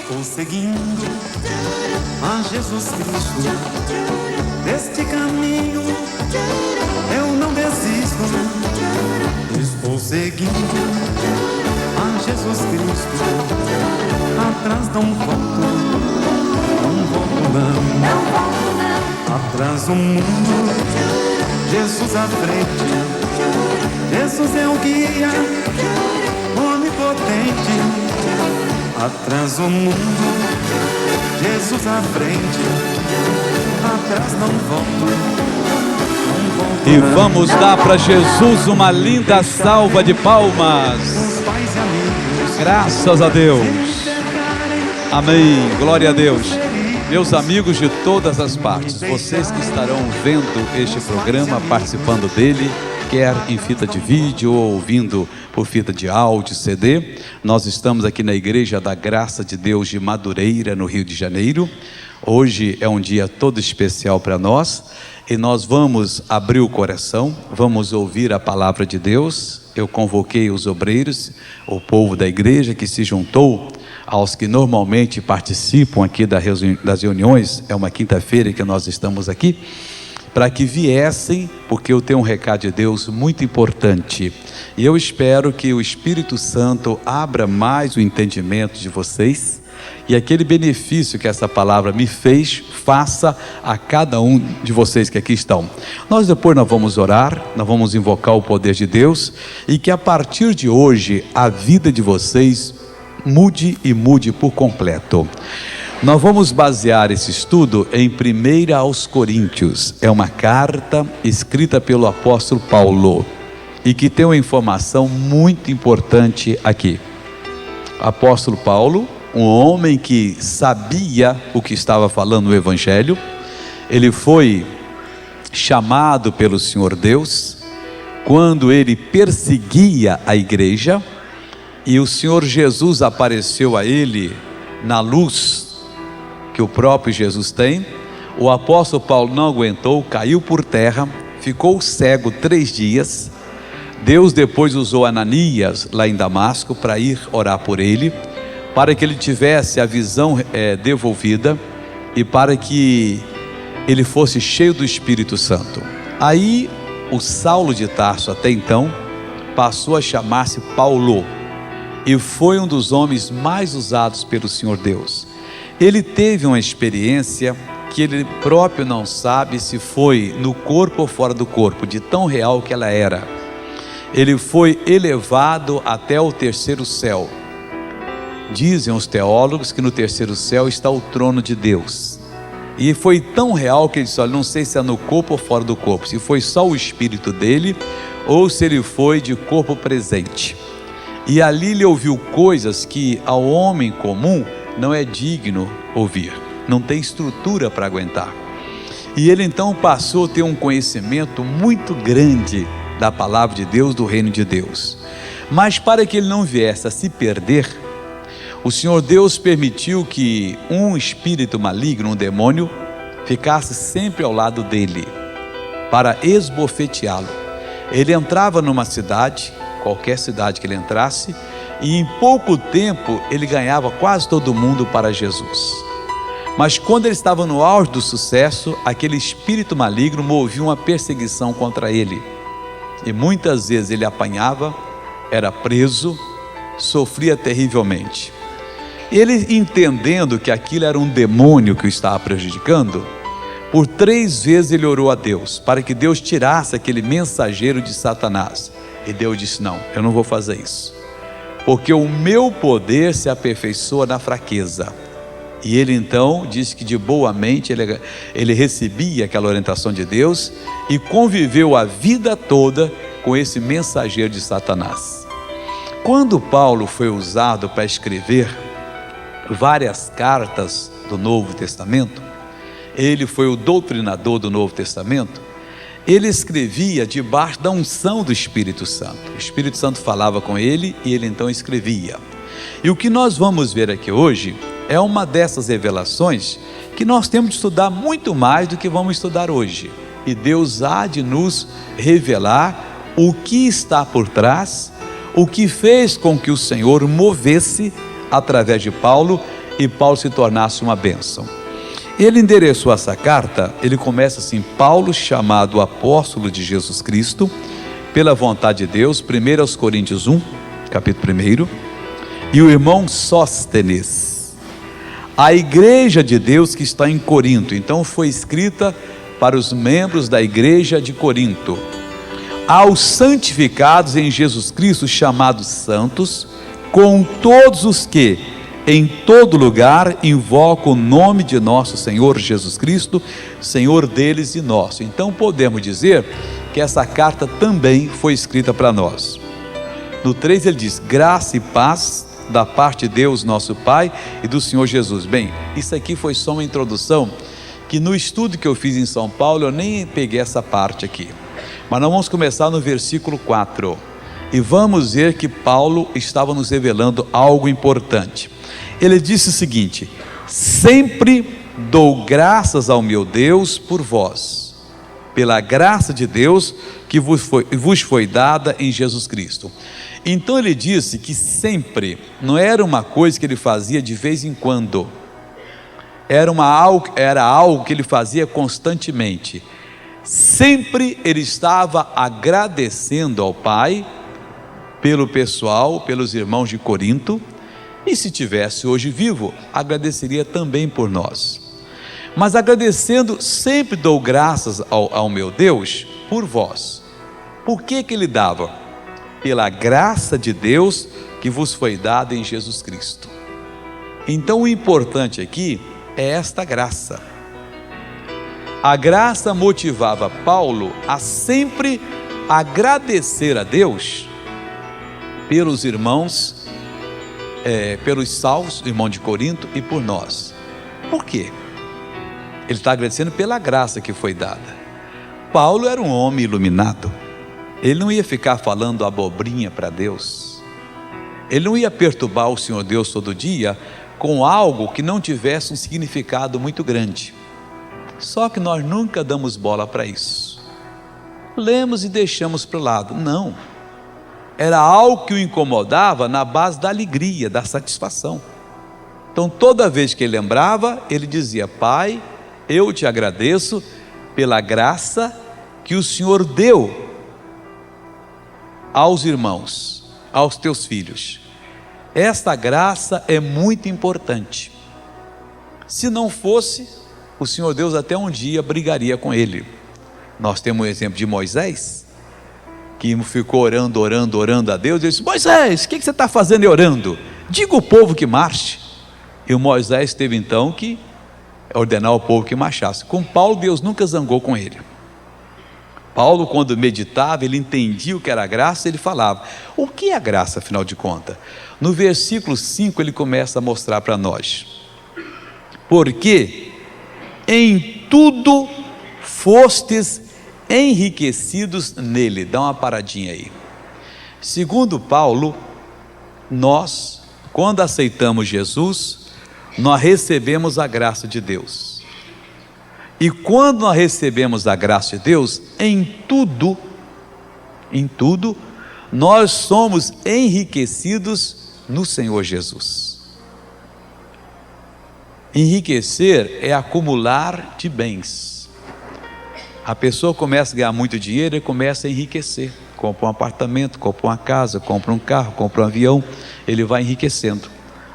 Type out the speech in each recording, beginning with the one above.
Estou seguindo a Jesus Cristo. Deste caminho eu não desisto. Estou seguindo a Jesus Cristo. Atrás não volto, não volto não. Atrás o mundo, Jesus à frente. Jesus é o guia onipotente. Atrás o mundo, Jesus à frente. Atrás não volto, não volto. E vamos dar para Jesus uma linda salva de palmas. Graças a Deus. Amém. Glória a Deus. Meus amigos de todas as partes, vocês que estarão vendo este programa, participando dele, quer em fita de vídeo ou ouvindo por fita de áudio, CD, nós estamos aqui na Igreja da Graça de Deus de Madureira, no Rio de Janeiro. Hoje é um dia todo especial para nós e nós vamos abrir o coração, vamos ouvir a palavra de Deus. Eu convoquei os obreiros, o povo da igreja que se juntou aos que normalmente participam aqui das reuniões. É uma quinta-feira que nós estamos aqui, para que viessem, porque eu tenho um recado de Deus muito importante, e eu espero que o Espírito Santo abra mais o entendimento de vocês, e aquele benefício que essa palavra me fez, faça a cada um de vocês que aqui estão. Nós vamos orar, nós vamos invocar o poder de Deus, e que a partir de hoje, a vida de vocês mude e mude por completo. Nós vamos basear esse estudo em 1 aos Coríntios. É uma carta escrita pelo apóstolo Paulo e que tem uma informação muito importante aqui. Apóstolo Paulo, um homem que sabia o que estava falando no Evangelho, ele foi chamado pelo Senhor Deus quando ele perseguia a igreja, e o Senhor Jesus apareceu a ele na luz que o próprio Jesus tem. O apóstolo Paulo não aguentou, caiu por terra, ficou cego 3 dias. Deus depois usou Ananias lá em Damasco para ir orar por ele, para que ele tivesse a visão devolvida e para que ele fosse cheio do Espírito Santo. Aí o Saulo de Tarso, até então, passou a chamar-se Paulo e foi um dos homens mais usados pelo Senhor Deus. Ele teve uma experiência que ele próprio não sabe se foi no corpo ou fora do corpo, de tão real que ela era. Ele foi elevado até o 3º céu. Dizem os teólogos que no 3º céu está o trono de Deus. E foi tão real que ele disse: olha, não sei se é no corpo ou fora do corpo, se foi só o espírito dele ou se ele foi de corpo presente. E ali ele ouviu coisas que ao homem comum não é digno ouvir, não tem estrutura para aguentar. E ele então passou a ter um conhecimento muito grande da palavra de Deus, do reino de Deus. Mas para que ele não viesse a se perder, o Senhor Deus permitiu que um espírito maligno, um demônio, ficasse sempre ao lado dele, para esbofeteá-lo. Ele entrava numa cidade, qualquer cidade que ele entrasse, e em pouco tempo ele ganhava quase todo mundo para Jesus. Mas quando ele estava no auge do sucesso, aquele espírito maligno movia uma perseguição contra ele, e muitas vezes ele apanhava, era preso, sofria terrivelmente. Ele, entendendo que aquilo era um demônio que o estava prejudicando, por 3 vezes ele orou a Deus, para que Deus tirasse aquele mensageiro de Satanás. E Deus disse: não, eu não vou fazer isso, porque o meu poder se aperfeiçoa na fraqueza. E ele então disse que de boa mente ele recebia aquela orientação de Deus e conviveu a vida toda com esse mensageiro de Satanás. Quando Paulo foi usado para escrever várias cartas do Novo Testamento, ele foi o doutrinador do Novo Testamento. Ele escrevia debaixo da unção do Espírito Santo. O Espírito Santo falava com ele e ele então escrevia. E o que nós vamos ver aqui hoje é uma dessas revelações que nós temos de estudar muito mais do que vamos estudar hoje. E Deus há de nos revelar o que está por trás, o que fez com que o Senhor movesse através de Paulo e Paulo se tornasse uma bênção. Ele endereçou essa carta, ele começa assim: Paulo, chamado apóstolo de Jesus Cristo, pela vontade de Deus, 1 aos Coríntios 1, capítulo 1, e o irmão Sóstenes, a igreja de Deus que está em Corinto. Então foi escrita para os membros da igreja de Corinto, aos santificados em Jesus Cristo, chamados santos, com todos os que em todo lugar invocam o nome de nosso Senhor Jesus Cristo, Senhor deles e nosso. Então podemos dizer que essa carta também foi escrita para nós. No 3 ele diz: graça e paz da parte de Deus nosso Pai e do Senhor Jesus. Bem, isso aqui foi só uma introdução, que no estudo que eu fiz em São Paulo eu nem peguei essa parte aqui, mas nós vamos começar no versículo 4 e vamos ver que Paulo estava nos revelando algo importante. Ele disse o seguinte: sempre dou graças ao meu Deus por vós, pela graça de Deus que vos foi dada em Jesus Cristo. Então ele disse que sempre, não era uma coisa que ele fazia de vez em quando, era algo que ele fazia constantemente. Sempre ele estava agradecendo ao Pai pelo pessoal, pelos irmãos de Corinto, e se tivesse hoje vivo, agradeceria também por nós. Mas agradecendo, sempre dou graças ao meu Deus por vós. Por que ele dava? Pela graça de Deus que vos foi dada em Jesus Cristo. Então o importante aqui é esta graça. A graça motivava Paulo a sempre agradecer a Deus pelos irmãos, pelos salvos, irmão de Corinto, e por nós. Por quê? Ele está agradecendo pela graça que foi dada. Paulo era um homem iluminado. Ele não ia ficar falando abobrinha para Deus. Ele não ia perturbar o Senhor Deus todo dia com algo que não tivesse um significado muito grande. Só que nós nunca damos bola para isso. Lemos e deixamos para o lado. Não. Era algo que o incomodava na base da alegria, da satisfação. Então toda vez que ele lembrava, ele dizia: Pai, eu te agradeço pela graça que o Senhor deu aos irmãos, aos teus filhos. Esta graça é muito importante. Se não fosse, o Senhor Deus até um dia brigaria com ele. Nós temos um exemplo de Moisés, que ficou orando a Deus. Ele disse: Moisés, o que você está fazendo e orando? Diga ao povo que marche. E o Moisés teve então que ordenar ao povo que marchasse. Com Paulo, Deus nunca zangou com ele. Paulo, quando meditava, ele entendia o que era graça, ele falava. O que é a graça, afinal de contas? No versículo 5 ele começa a mostrar para nós: porque em tudo fostes enriquecidos nele. Dá uma paradinha aí. Segundo Paulo, nós, quando aceitamos Jesus, nós recebemos a graça de Deus. E quando nós recebemos a graça de Deus, em tudo, nós somos enriquecidos no Senhor Jesus. Enriquecer é acumular de bens. A pessoa começa a ganhar muito dinheiro e começa a enriquecer. Compra um apartamento, compra uma casa, compra um carro, compra um avião, ele vai enriquecendo.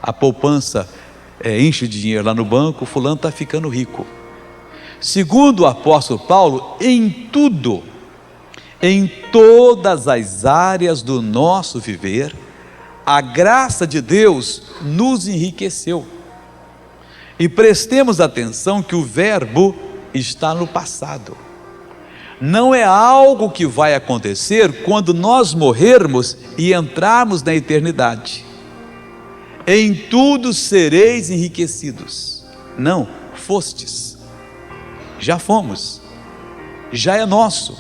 A poupança enche de dinheiro lá no banco, fulano está ficando rico. Segundo o apóstolo Paulo, em tudo, em todas as áreas do nosso viver, a graça de Deus nos enriqueceu. E prestemos atenção que o verbo está no passado. Não é algo que vai acontecer quando nós morrermos e entrarmos na eternidade. Em tudo sereis enriquecidos. Não, fostes. Já fomos, já é nosso.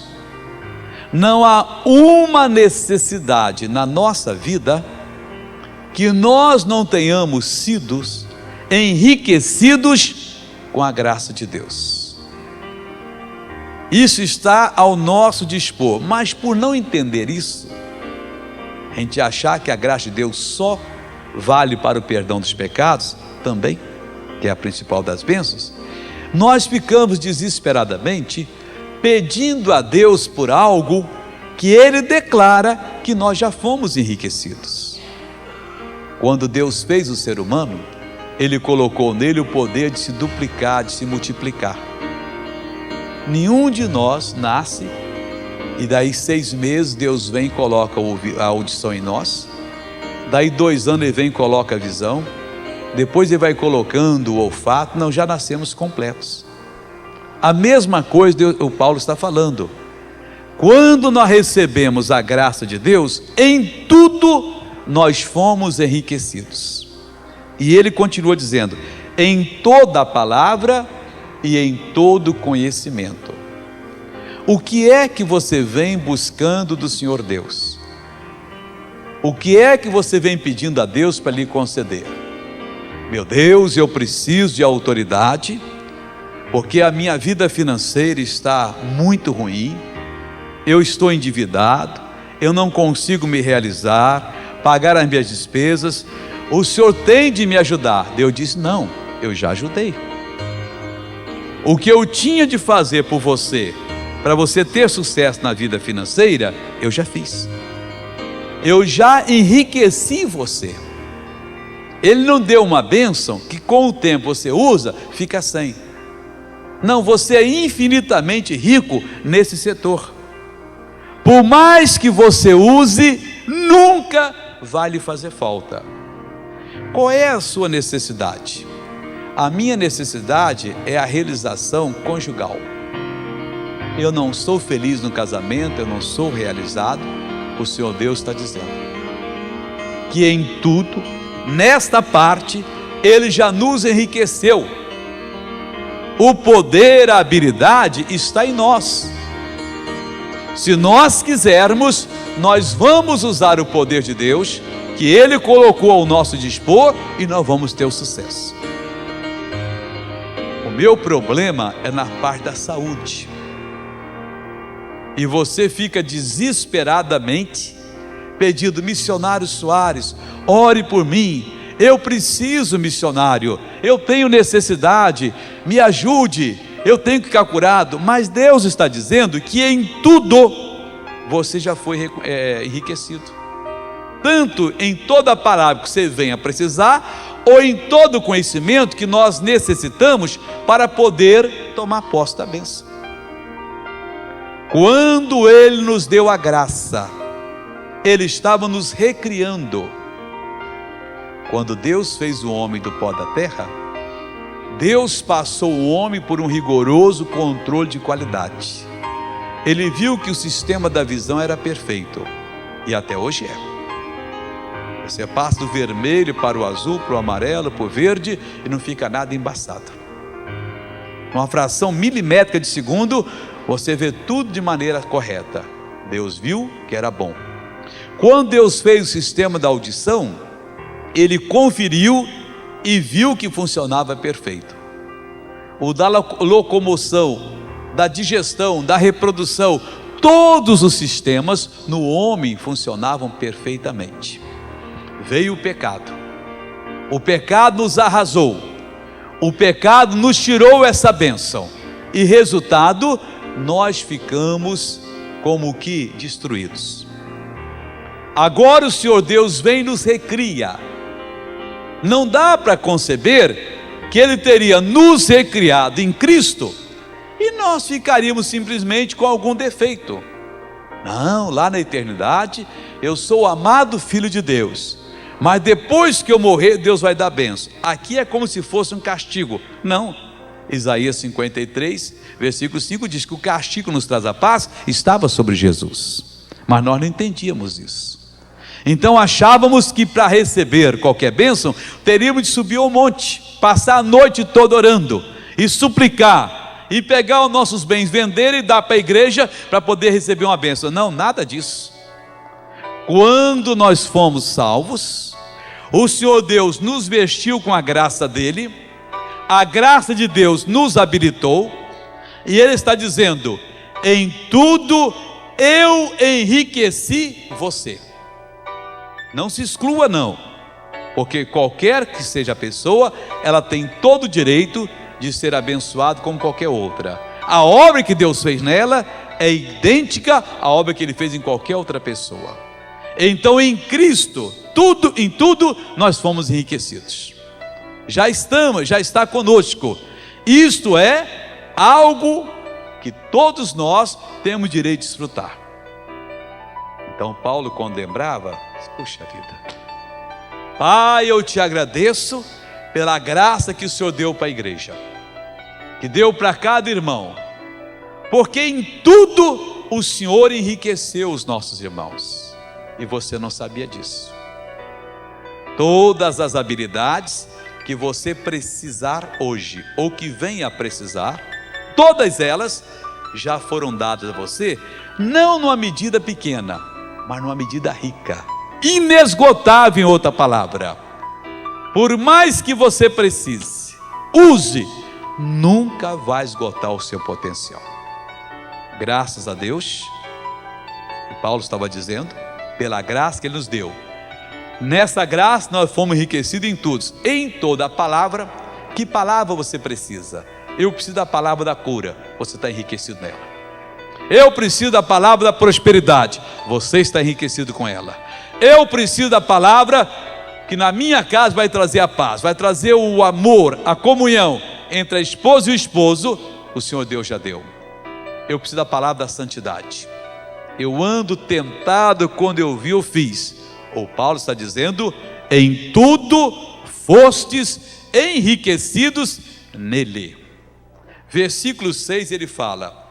Não há uma necessidade na nossa vida que nós não tenhamos sido enriquecidos com a graça de Deus. Isso está ao nosso dispor, mas por não entender isso, a gente achar que a graça de Deus só vale para o perdão dos pecados, também, que é a principal das bênçãos, nós ficamos desesperadamente pedindo a Deus por algo que Ele declara que nós já fomos enriquecidos. Quando Deus fez o ser humano, Ele colocou nele o poder de se duplicar, de se multiplicar. Nenhum de nós nasce e daí 6 meses Deus vem e coloca a audição em nós. Daí 2 anos Ele vem e coloca a visão. Depois Ele vai colocando o olfato. Não, já nascemos completos. A mesma coisa o Paulo está falando. Quando nós recebemos a graça de Deus, em tudo nós fomos enriquecidos. E ele continua dizendo, em toda a palavra e em todo conhecimento. O que é que você vem buscando do Senhor Deus? O que é que você vem pedindo a Deus para lhe conceder? Meu Deus, eu preciso de autoridade, porque a minha vida financeira está muito ruim, eu estou endividado, eu não consigo me realizar, pagar as minhas despesas, o Senhor tem de me ajudar. Deus disse, não, eu já ajudei. O que eu tinha de fazer por você, para você ter sucesso na vida financeira, eu já fiz. Eu já enriqueci você. Ele não deu uma bênção que com o tempo você usa, fica sem. Não, você é infinitamente rico nesse setor. Por mais que você use, nunca vai lhe fazer falta. Qual é a sua necessidade? A minha necessidade é a realização conjugal. Eu não sou feliz no casamento, eu não sou realizado. O Senhor Deus está dizendo que em tudo, nesta parte, Ele já nos enriqueceu. O poder, a habilidade está em nós. Se nós quisermos, nós vamos usar o poder de Deus, que Ele colocou ao nosso dispor, e nós vamos ter o sucesso. O meu problema é na parte da saúde. E você fica desesperadamente pedindo, missionário Soares, ore por mim, eu preciso, missionário, eu tenho necessidade, me ajude, eu tenho que ficar curado. Mas Deus está dizendo que em tudo você já foi enriquecido, tanto em toda a palavra que você venha precisar, ou em todo o conhecimento que nós necessitamos para poder tomar posse da bênção. Quando Ele nos deu a graça, Ele estava nos recriando. Quando Deus fez o homem do pó da terra, Deus passou o homem por um rigoroso controle de qualidade. Ele viu que o sistema da visão era perfeito, e até hoje é. Você passa do vermelho para o azul, para o amarelo, para o verde, e não fica nada embaçado. Uma fração milimétrica de segundo, você vê tudo de maneira correta. Deus viu que era bom. Quando Deus fez o sistema da audição, Ele conferiu e viu que funcionava perfeito. O da locomoção, da digestão, da reprodução, todos os sistemas no homem funcionavam perfeitamente. Veio o pecado nos arrasou, o pecado nos tirou essa bênção, e resultado, nós ficamos como que destruídos. Agora o Senhor Deus vem e nos recria. Não dá para conceber que Ele teria nos recriado em Cristo e nós ficaríamos simplesmente com algum defeito. Não, lá na eternidade eu sou o amado Filho de Deus, mas depois que eu morrer Deus vai dar bênção. Aqui é como se fosse um castigo. Não, Isaías 53 versículo 5 diz que o castigo que nos traz a paz estava sobre Jesus, mas nós não entendíamos isso. Então achávamos que para receber qualquer bênção, teríamos de subir ao monte, passar a noite toda orando, e suplicar, e pegar os nossos bens, vender e dar para a igreja, para poder receber uma bênção. Não, nada disso. Quando nós fomos salvos, o Senhor Deus nos vestiu com a graça dEle, a graça de Deus nos habilitou, e Ele está dizendo, em tudo eu enriqueci você. Não se exclua não. porque qualquer que seja a pessoa, ela tem todo o direito de ser abençoado como qualquer outra. A obra que Deus fez nela é idêntica à obra que Ele fez em qualquer outra pessoa. Então em Cristo, em tudo nós fomos enriquecidos. Já está conosco. Isto é algo que todos nós temos direito de desfrutar. Então Paulo, quando lembrava, puxa vida, Pai, eu te agradeço pela graça que o Senhor deu para a igreja, que deu para cada irmão, porque em tudo o Senhor enriqueceu os nossos irmãos, e você não sabia disso. Todas as habilidades que você precisar hoje, ou que venha a precisar, todas elas já foram dadas a você, não numa medida pequena, mas numa medida rica, inesgotável, em outra palavra. Por mais que você precise, use, nunca vai esgotar o seu potencial. Graças a Deus, e Paulo estava dizendo, pela graça que Ele nos deu, nessa graça nós fomos enriquecidos em tudo, em toda a palavra. Que palavra você precisa? Eu preciso da palavra da cura, você está enriquecido nela. Eu preciso da palavra da prosperidade, você está enriquecido com ela. Eu preciso da palavra que na minha casa vai trazer a paz, vai trazer o amor, a comunhão entre a esposa e o esposo, o Senhor Deus já deu. Eu preciso da palavra da santidade. Eu ando tentado, quando eu vi, eu fiz. O Paulo está dizendo, em tudo fostes enriquecidos nele. Versículo 6 ele fala,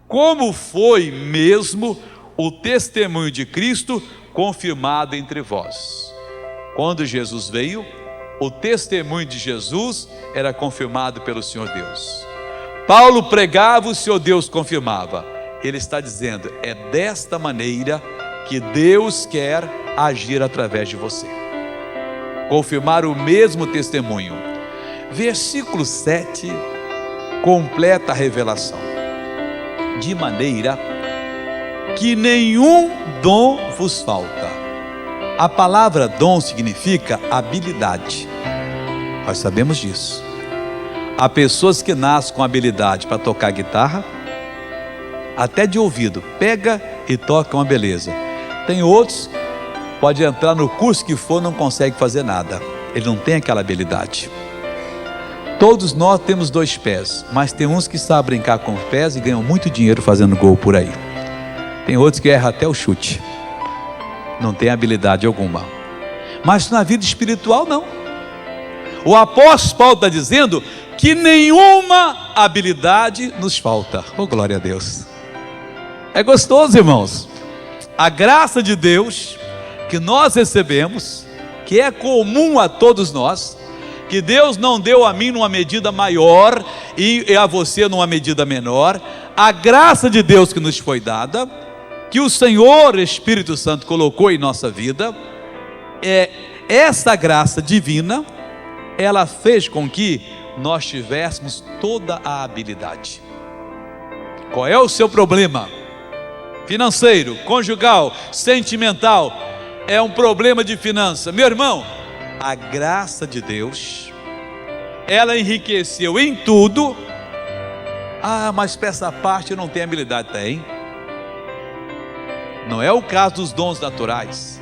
como foi mesmo o testemunho de Cristo confirmado entre vós. Quando Jesus veio, o testemunho de Jesus era confirmado pelo Senhor Deus. Paulo pregava, o Senhor Deus confirmava. Ele está dizendo, é desta maneira que Deus quer agir através de você. Confirmar o mesmo testemunho. Versículo 7 completa a revelação. De maneira que nenhum dom vos falta. A palavra dom significa habilidade. Nós sabemos disso. Há pessoas que nascem com habilidade para tocar guitarra, até de ouvido, pega e toca uma beleza. Tem outros, pode entrar no curso que for, não consegue fazer nada. Ele não tem aquela habilidade. Todos nós temos 2 pés, mas tem uns que sabem brincar com os pés e ganham muito dinheiro fazendo gol por aí. Tem outros que erram até o chute, não tem habilidade alguma. Mas na vida espiritual não. O apóstolo Paulo está dizendo que nenhuma habilidade nos falta. Oh, glória a Deus. É gostoso, irmãos. A graça de Deus que nós recebemos, que é comum a todos nós, que Deus não deu a mim numa medida maior e a você numa medida menor. A graça de Deus que nos foi dada, que o Senhor Espírito Santo colocou em nossa vida, essa graça divina, ela fez com que nós tivéssemos toda a habilidade. Qual é o seu problema? Financeiro, conjugal, sentimental, é um problema de finança. Meu irmão, a graça de Deus, ela enriqueceu em tudo. Ah, mas para essa parte eu não tenho habilidade. Tem. Não é o caso dos dons naturais.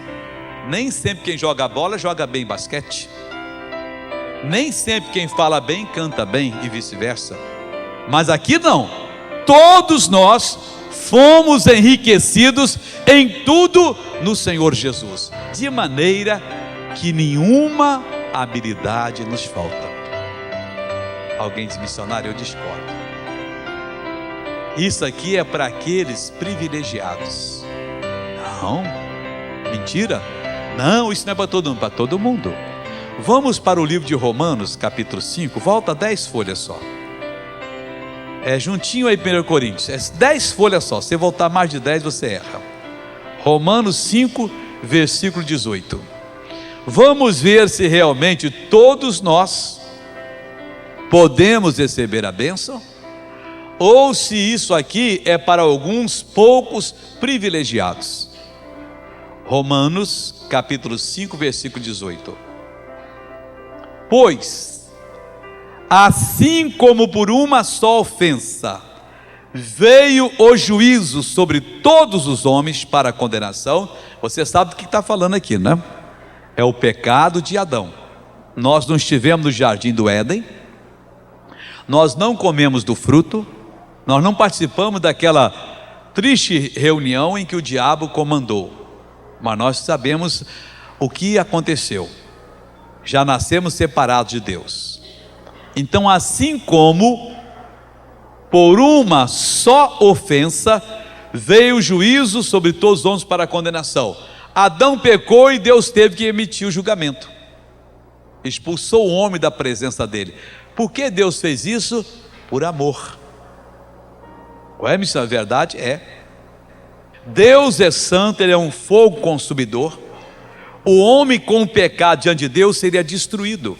Nem sempre quem joga bola joga bem basquete. Nem sempre quem fala bem canta bem e vice-versa. Mas aqui não. Todos nós fomos enriquecidos em tudo no Senhor Jesus, de maneira que nenhuma habilidade nos falta. Alguém diz, missionário, eu discordo. Isso aqui é para aqueles privilegiados. Não, mentira. Não, isso não é para todo mundo, para todo mundo. Vamos para o livro de Romanos, capítulo 5, volta 10 folhas só. É juntinho aí 1 Coríntios, é 10 folhas só. Se voltar mais de 10, você erra. Romanos 5, versículo 18. Vamos ver se realmente todos nós podemos receber a bênção, ou se isso aqui é para alguns poucos privilegiados. Romanos capítulo 5, versículo 18. Pois, assim como por uma só ofensa veio o juízo sobre todos os homens para a condenação, você sabe do que está falando aqui, né? É o pecado de Adão. Nós não estivemos no jardim do Éden, nós não comemos do fruto, nós não participamos daquela triste reunião em que o diabo comandou, mas nós sabemos o que aconteceu. Já nascemos separados de Deus. Então, assim como por uma só ofensa veio o juízo sobre todos os homens para a condenação. Adão pecou e Deus teve que emitir o julgamento. Expulsou o homem da presença dele. Por que Deus fez isso? Por amor. Qual é a missão? A verdade é: Deus é santo, Ele é um fogo consumidor. O homem com o pecado diante de Deus seria destruído.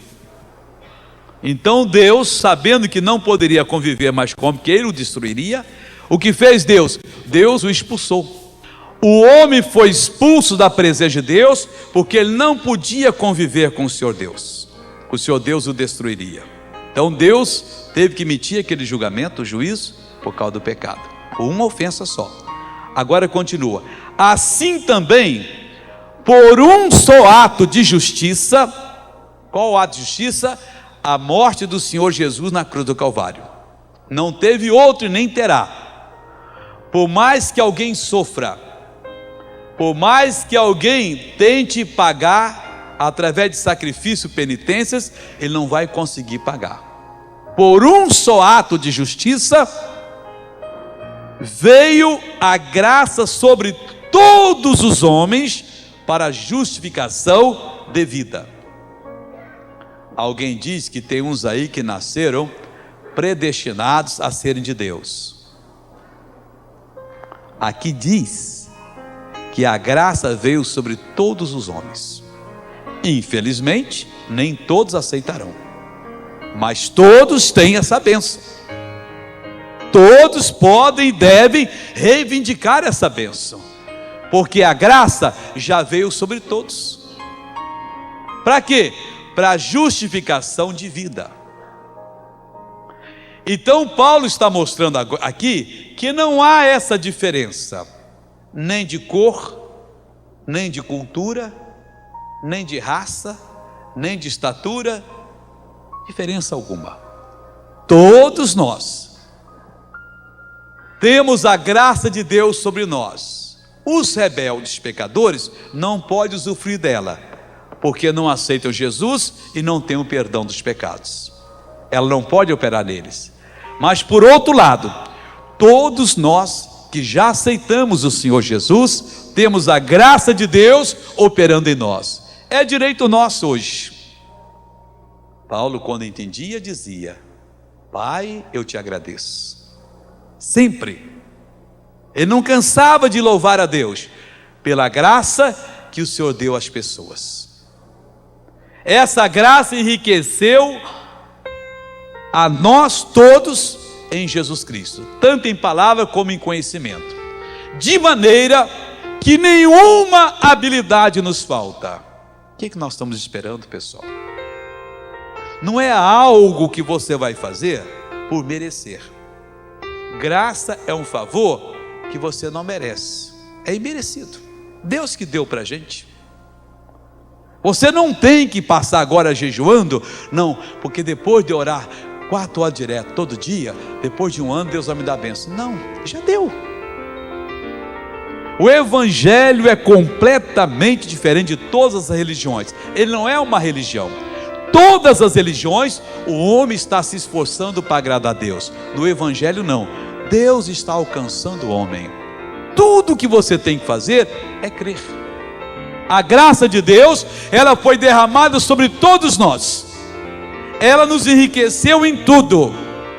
Então Deus, sabendo que não poderia conviver mais com o homem, que Ele o destruiria, o que fez Deus? Deus o expulsou. O homem foi expulso da presença de Deus, porque ele não podia conviver com o Senhor Deus. O Senhor Deus o destruiria. Então Deus teve que emitir aquele julgamento, o juízo, por causa do pecado, por uma ofensa só. Agora continua: assim também, por um só ato de justiça. Qual o ato de justiça? A morte do Senhor Jesus na cruz do Calvário. Não teve outro e nem terá. Por mais que alguém sofra, por mais que alguém tente pagar através de sacrifício, penitências, ele não vai conseguir pagar. Por um só ato de justiça veio a graça sobre todos os homens para a justificação devida. Alguém diz que tem uns aí que nasceram predestinados a serem de Deus. Aqui diz que a graça veio sobre todos os homens. Infelizmente, nem todos aceitarão, mas todos têm essa bênção. Todos podem e devem reivindicar essa bênção, porque a graça já veio sobre todos. Para quê? Para a justificação de vida. Então Paulo está mostrando aqui que não há essa diferença, nem de cor, nem de cultura, nem de raça, nem de estatura, diferença alguma. Todos nós temos a graça de Deus sobre nós. Os rebeldes pecadores não podem usufruir dela, porque não aceitam Jesus e não têm o perdão dos pecados. Ela não pode operar neles. Mas por outro lado, todos nós que já aceitamos o Senhor Jesus, temos a graça de Deus operando em nós. É direito nosso hoje. Paulo, quando entendia, dizia: Pai, eu te agradeço. Sempre. Ele não cansava de louvar a Deus pela graça que o Senhor deu às pessoas. Essa graça enriqueceu a nós todos em Jesus Cristo, tanto em palavra como em conhecimento, de maneira que nenhuma habilidade nos falta. O que nós estamos esperando, pessoal? Não é algo que você vai fazer por merecer. Graça é um favor que você não merece, é imerecido. Deus que deu para a gente. Você não tem que passar agora jejuando, não, porque depois de orar 4 horas direto, todo dia, depois de um ano Deus vai me dar a bênção. Não, já deu. O Evangelho é completamente diferente de todas as religiões. Ele não é uma religião. Todas as religiões, o homem está se esforçando para agradar a Deus. No Evangelho não, Deus está alcançando o homem. Tudo que você tem que fazer é crer. A graça de Deus, ela foi derramada sobre todos nós. Ela nos enriqueceu em tudo,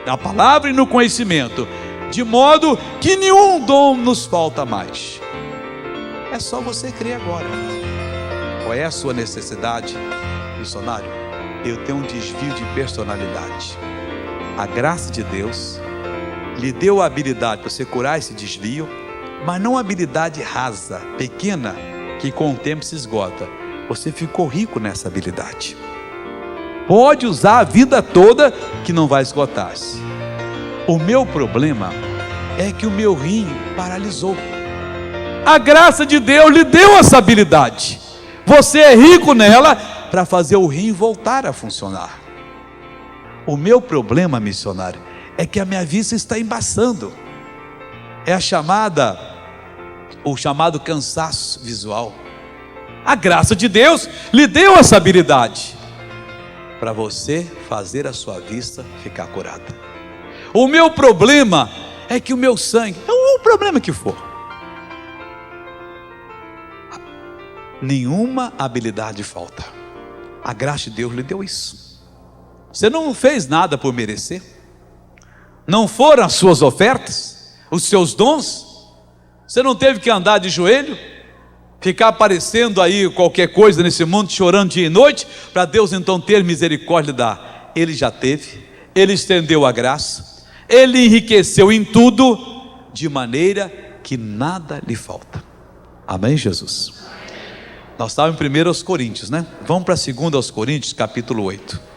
na palavra e no conhecimento, de modo que nenhum dom nos falta mais. É só você crer agora. Qual é a sua necessidade, missionário? Eu tenho um desvio de personalidade. A graça de Deus lhe deu a habilidade para você curar esse desvio, mas não habilidade rasa, pequena, que com o tempo se esgota. Você ficou rico nessa habilidade. Pode usar a vida toda que não vai esgotar-se. O meu problema é que o meu rim paralisou. A graça de Deus lhe deu essa habilidade. Você é rico nela para fazer o rim voltar a funcionar. O meu problema, missionário, é que a minha vista está embaçando. É o chamado cansaço visual. A graça de Deus lhe deu essa habilidade para você fazer a sua vista ficar curada. O meu problema é que o meu sangue, o problema que for, nenhuma habilidade falta. A graça de Deus lhe deu isso. Você não fez nada por merecer. Não foram as suas ofertas, os seus dons. Você não teve que andar de joelho, ficar aparecendo aí qualquer coisa nesse mundo, chorando dia e noite, para Deus então ter misericórdia e dar. Ele já teve, Ele estendeu a graça, Ele enriqueceu em tudo, de maneira que nada lhe falta. Amém, Jesus? Nós estávamos em 1 Coríntios, né? Vamos para 2 Coríntios, capítulo 8.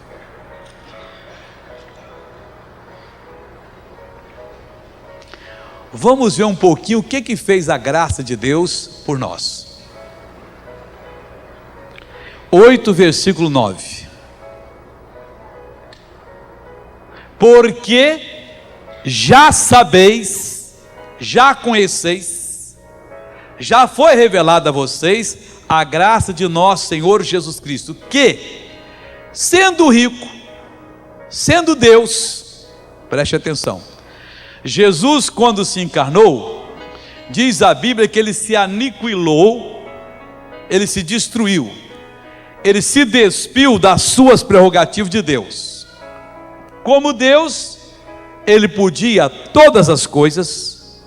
Vamos ver um pouquinho o que fez a graça de Deus por nós. 8, versículo 9. Porque já sabeis, já conheceis, já foi revelada a vocês a graça de nosso Senhor Jesus Cristo, que, sendo rico, sendo Deus, preste atenção, Jesus, quando se encarnou, diz a Bíblia que ele se aniquilou, ele se destruiu, ele se despiu das suas prerrogativas de Deus. Como Deus, ele podia todas as coisas,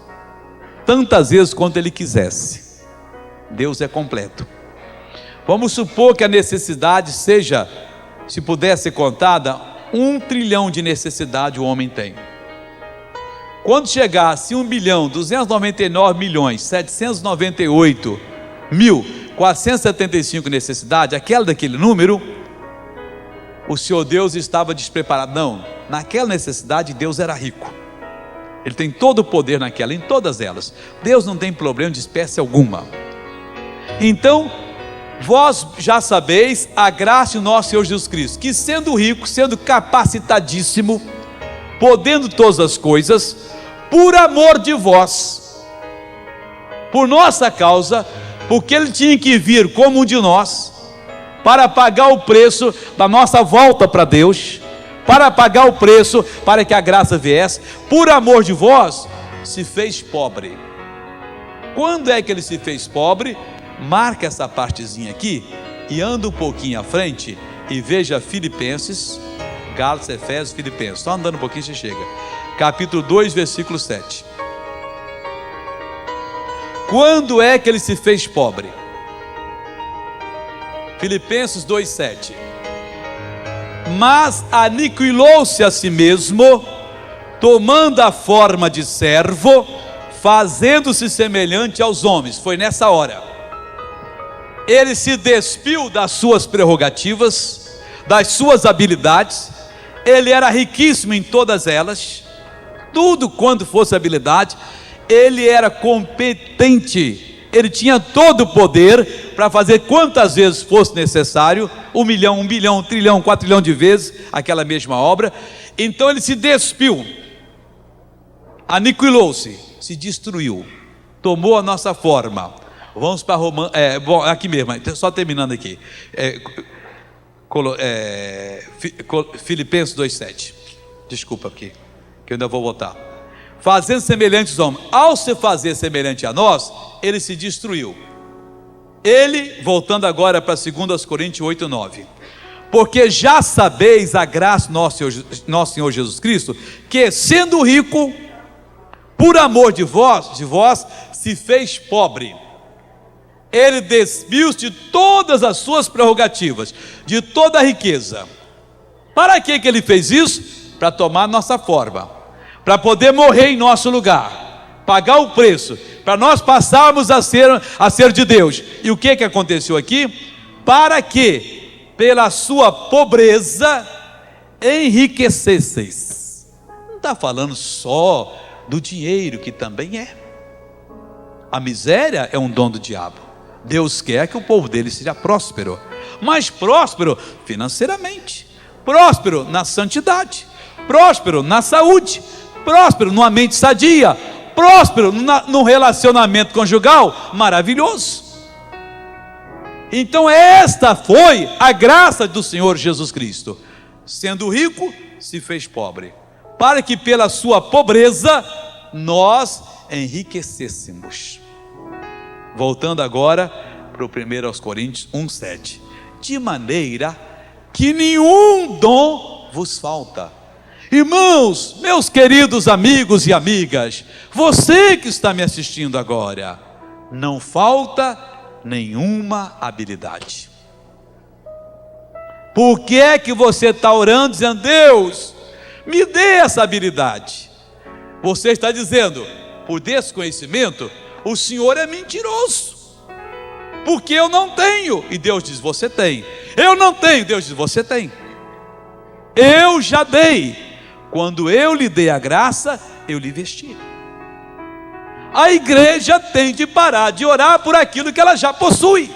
tantas vezes quanto ele quisesse. Deus é completo. Vamos supor que a necessidade seja, se pudesse ser contada, 1 trilhão de necessidade o homem tem. Quando chegasse 1.299.798.475 necessidade, aquela daquele número, o Senhor Deus estava despreparado. Não, naquela necessidade Deus era rico. Ele tem todo o poder naquela, em todas elas. Deus não tem problema de espécie alguma. Então, vós já sabeis a graça de nosso Senhor Jesus Cristo, que sendo rico, sendo capacitadíssimo, podendo todas as coisas, por amor de vós, por nossa causa, porque Ele tinha que vir como um de nós, para pagar o preço da nossa volta para Deus, para pagar o preço para que a graça viesse, por amor de vós, se fez pobre. Quando é que Ele se fez pobre? Marca essa partezinha aqui e anda um pouquinho à frente e veja Filipenses, Gálatas, Efésios, Filipenses. Só andando um pouquinho você chega. Capítulo 2, versículo 7. Quando é que ele se fez pobre? Filipenses 2, 7. Mas aniquilou-se a si mesmo, tomando a forma de servo, fazendo-se semelhante aos homens. Foi nessa hora. Ele se despiu das suas prerrogativas, das suas habilidades. Ele era riquíssimo em todas elas, tudo quanto fosse habilidade, ele era competente, ele tinha todo o poder para fazer quantas vezes fosse necessário, 1 milhão, 1 bilhão, 1 trilhão, 4 trilhão de vezes, aquela mesma obra. Então ele se despiu, aniquilou-se, se destruiu, tomou a nossa forma. Vamos para Romanos, aqui mesmo, só terminando aqui, Filipenses 2,7, desculpa aqui, que eu ainda vou voltar. Fazendo semelhantes aos homens, ao se fazer semelhante a nós, ele se destruiu. Ele, voltando agora para 2 Coríntios 8, 9, porque já sabeis a graça do nosso Senhor Jesus Cristo, que sendo rico, por amor de vós, se fez pobre. Ele despiu-se de todas as suas prerrogativas, de toda a riqueza. Para que ele fez isso? Para tomar nossa forma, para poder morrer em nosso lugar, pagar o preço, para nós passarmos a ser de Deus. E o que aconteceu aqui? Para que pela sua pobreza enriquecesseis. Não está falando só do dinheiro, que também é. A miséria é um dom do diabo. Deus quer que o povo dele seja próspero, mas próspero financeiramente, próspero na santidade, próspero na saúde, próspero numa mente sadia, próspero num relacionamento conjugal maravilhoso. Então esta foi a graça do Senhor Jesus Cristo. Sendo rico, se fez pobre, para que pela sua pobreza nós enriquecêssemos. Voltando agora para o 1 Coríntios 1,7. De maneira que nenhum dom vos falta. Irmãos, meus queridos amigos e amigas, você que está me assistindo agora, não falta nenhuma habilidade. Por que é que você está orando dizendo: Deus, me dê essa habilidade? Você está dizendo, por desconhecimento, o Senhor é mentiroso, porque eu não tenho. E Deus diz: você tem. Eu não tenho. Deus diz: você tem. Eu já dei. Quando eu lhe dei a graça, eu lhe vesti. A igreja tem de parar de orar por aquilo que ela já possui.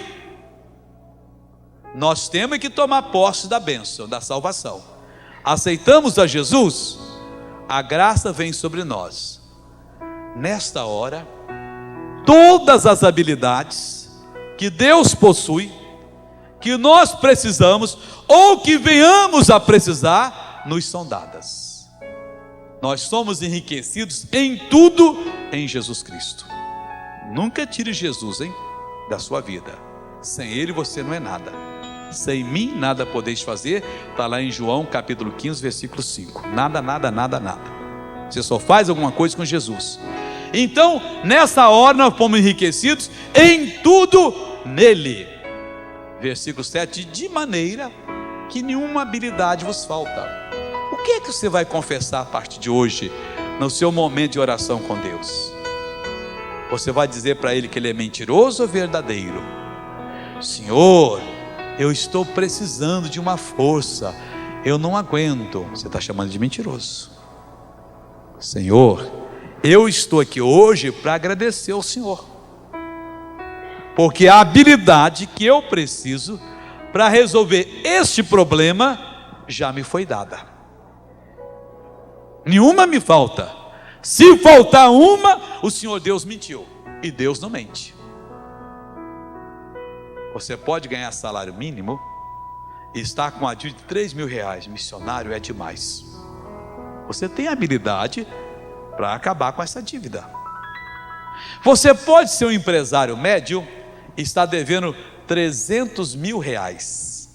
Nós temos que tomar posse da bênção, da salvação. Aceitamos a Jesus, a graça vem sobre nós. Nesta hora, todas as habilidades que Deus possui, que nós precisamos, ou que venhamos a precisar, nos são dadas. Nós somos enriquecidos em tudo em Jesus Cristo. Nunca tire Jesus, da sua vida. Sem Ele você não é nada. Sem mim nada podeis fazer. Está lá em João capítulo 15, versículo 5. Nada, nada, nada, nada. Você só faz alguma coisa com Jesus. Então, nessa hora nós fomos enriquecidos em tudo nele. Versículo 7. De maneira que nenhuma habilidade vos falta. O que é que você vai confessar a partir de hoje, no seu momento de oração com Deus? Você vai dizer para Ele que Ele é mentiroso ou verdadeiro? Senhor, eu estou precisando de uma força, eu não aguento. Você está chamando de mentiroso. Senhor, eu estou aqui hoje para agradecer ao Senhor, porque a habilidade que eu preciso para resolver este problema já me foi dada. Nenhuma me falta. Se faltar uma, o Senhor Deus mentiu. E Deus não mente. Você pode ganhar salário mínimo e estar com uma dívida de 3 mil reais. Missionário, é demais. Você tem habilidade para acabar com essa dívida. Você pode ser um empresário médio e estar devendo 300 mil reais.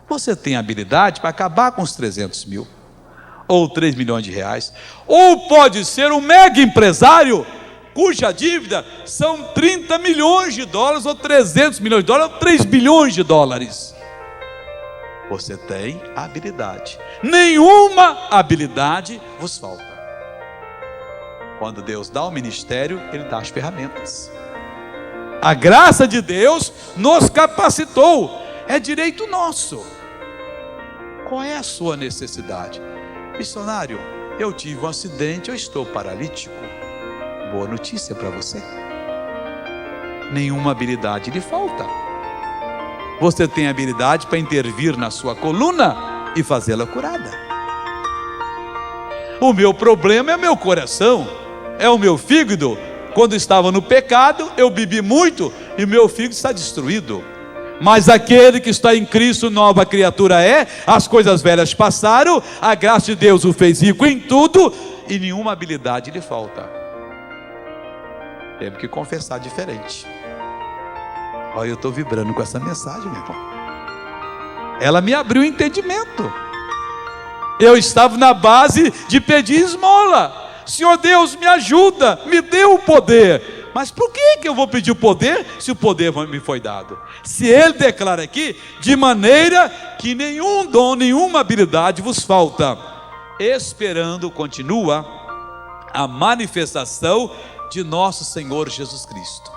Você tem habilidade para acabar com os 300 mil. Ou 3 milhões de reais. Ou pode ser um mega empresário cuja dívida são 30 milhões de dólares, ou 300 milhões de dólares, ou 3 bilhões de dólares. Você tem habilidade. Nenhuma habilidade vos falta. Quando Deus dá o ministério, Ele dá as ferramentas. A graça de Deus nos capacitou. É direito nosso. Qual é a sua necessidade? Missionário, eu tive um acidente, eu estou paralítico. Boa notícia para você. Nenhuma habilidade lhe falta. Você tem habilidade para intervir na sua coluna e fazê-la curada. O meu problema é meu coração, é o meu fígado. Quando estava no pecado, eu bebi muito e meu fígado está destruído. Mas aquele que está em Cristo, nova criatura é. As coisas velhas passaram, a graça de Deus o fez rico em tudo, e nenhuma habilidade lhe falta. Temos que confessar diferente. Olha, eu estou vibrando com essa mensagem, meu irmão. Ela me abriu o entendimento. Eu estava na base de pedir esmola. Senhor Deus, me ajuda, me dê o poder. Mas por que eu vou pedir o poder, se o poder me foi dado? Se Ele declara aqui, de maneira que nenhum dom, nenhuma habilidade vos falta, esperando, continua, a manifestação de nosso Senhor Jesus Cristo,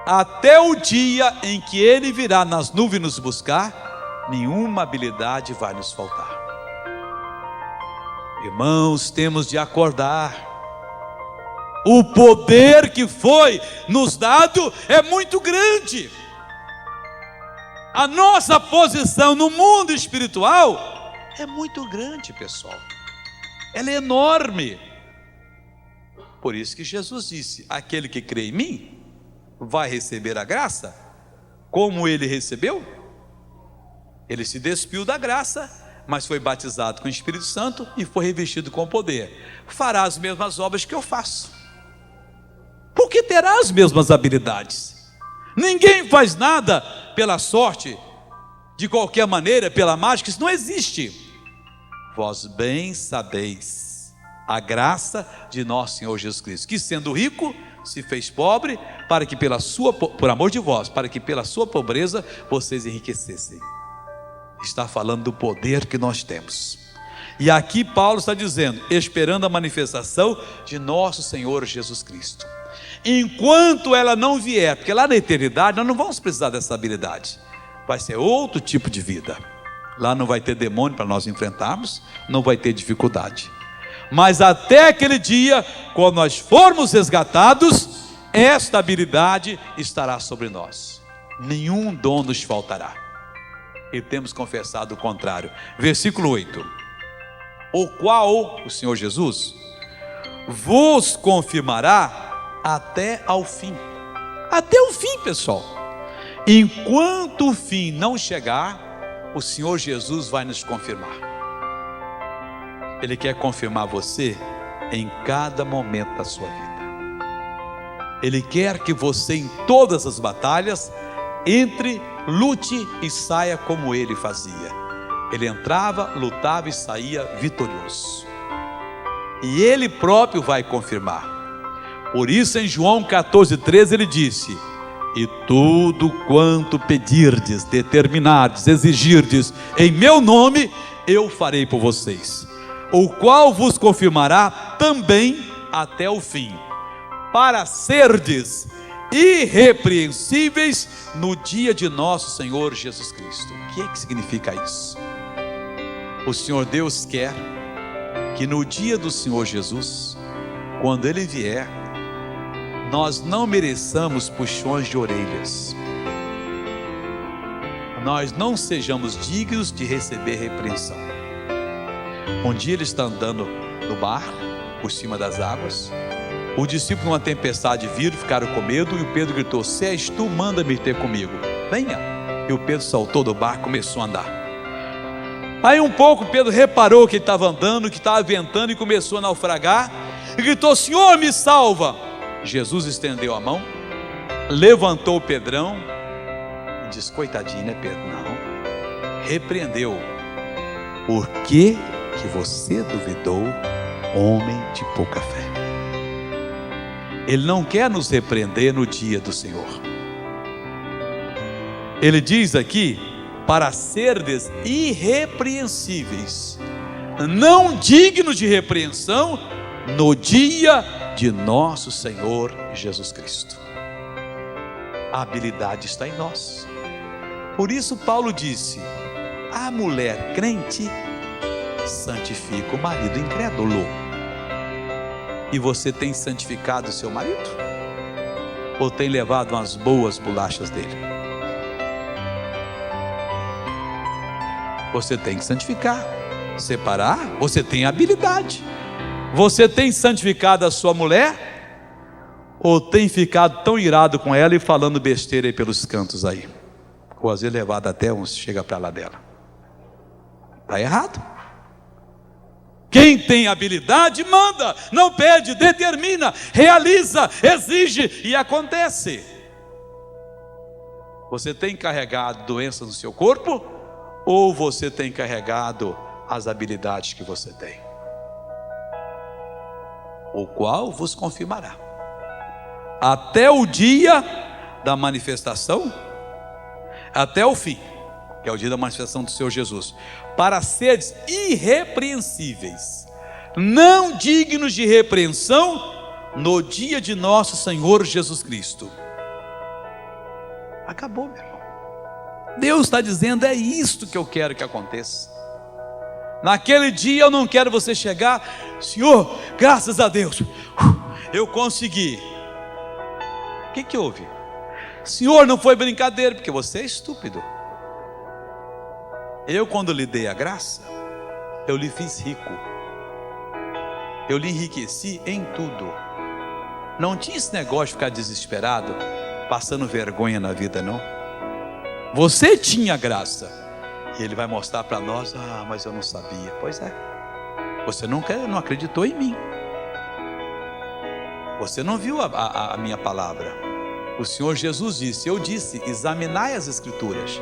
até o dia em que Ele virá nas nuvens nos buscar, nenhuma habilidade vai nos faltar. Irmãos, temos de acordar. O poder que foi nos dado é muito grande. A nossa posição no mundo espiritual é muito grande, pessoal. Ela é enorme. Por isso que Jesus disse: aquele que crê em mim vai receber a graça. Como ele recebeu? Ele se despiu da graça, mas foi batizado com o Espírito Santo e foi revestido com poder. Fará as mesmas obras que eu faço, porque terá as mesmas habilidades. Ninguém faz nada pela sorte, de qualquer maneira, pela mágica. Isso não existe. Vós bem sabeis a graça de nosso Senhor Jesus Cristo, que sendo rico se fez pobre, para que por amor de vós, para que pela sua pobreza vocês enriquecessem. Está falando do poder que nós temos. E aqui Paulo está dizendo: esperando a manifestação de nosso Senhor Jesus Cristo. Enquanto ela não vier, porque lá na eternidade nós não vamos precisar dessa habilidade, vai ser outro tipo de vida. Lá não vai ter demônio para nós enfrentarmos, não vai ter dificuldade. Mas até aquele dia, quando nós formos resgatados, esta habilidade estará sobre nós. Nenhum dom nos faltará. E temos confessado o contrário. Versículo 8: o qual o Senhor Jesus vos confirmará até ao fim. Até o fim, pessoal. Enquanto o fim não chegar, o Senhor Jesus vai nos confirmar. Ele quer confirmar você em cada momento da sua vida. Ele quer que você, em todas as batalhas, entre, lute e saia como ele fazia. Ele entrava, lutava e saía vitorioso. E ele próprio vai confirmar. Por isso em João 14,13 ele disse: e tudo quanto pedirdes, determinardes, exigirdes em meu nome, eu farei por vocês, o qual vos confirmará também até o fim, para serdes irrepreensíveis no dia de nosso Senhor Jesus Cristo. O que é que significa isso? O Senhor Deus quer que no dia do Senhor Jesus, quando Ele vier, nós não mereçamos puxões de orelhas, nós não sejamos dignos de receber repreensão. Um dia ele está andando no mar, por cima das águas, os discípulos numa tempestade viram, ficaram com medo, e o Pedro gritou: se és tu, manda-me ter comigo, venha. E o Pedro saltou do barco e começou a andar. Aí um pouco Pedro reparou que ele estava andando, que estava ventando, e começou a naufragar, e gritou: Senhor, me salva. Jesus estendeu a mão, levantou o Pedrão e disse: coitadinho, né, Pedro? Não. Repreendeu: por que você duvidou, homem de pouca fé? Ele não quer nos repreender no dia do Senhor. Ele diz aqui: para serdes irrepreensíveis, não dignos de repreensão, no dia de nosso Senhor Jesus Cristo. A habilidade está em nós. Por isso Paulo disse: a mulher crente santifica o marido incrédulo. E você tem santificado o seu marido? Ou tem levado umas boas bolachas dele? Você tem que santificar, separar. Você tem habilidade. Você tem santificado a sua mulher? Ou tem ficado tão irado com ela e falando besteira aí pelos cantos aí? Ou às vezes levado até uns, chega para lá dela. Está errado. Quem tem habilidade manda, não pede, determina, realiza, exige e acontece. Você tem carregado doenças no seu corpo? Ou você tem carregado as habilidades que você tem? O qual vos confirmará até o dia da manifestação, até o fim, que é o dia da manifestação do Senhor Jesus, para seres irrepreensíveis, não dignos de repreensão, no dia de nosso Senhor Jesus Cristo. Acabou, meu irmão. Deus está dizendo: é isto que eu quero que aconteça. Naquele dia eu não quero você chegar: Senhor, graças a Deus, eu consegui. O que houve? Senhor, não foi brincadeira, porque você é estúpido. Eu, quando lhe dei a graça, eu lhe fiz rico, eu lhe enriqueci em tudo. Não tinha esse negócio de ficar desesperado, passando vergonha na vida, não. Você tinha graça, e Ele vai mostrar para nós: ah, mas eu não sabia. Pois é, você não acreditou em mim, você não viu a minha palavra. O Senhor Jesus disse: eu disse, examinai as Escrituras,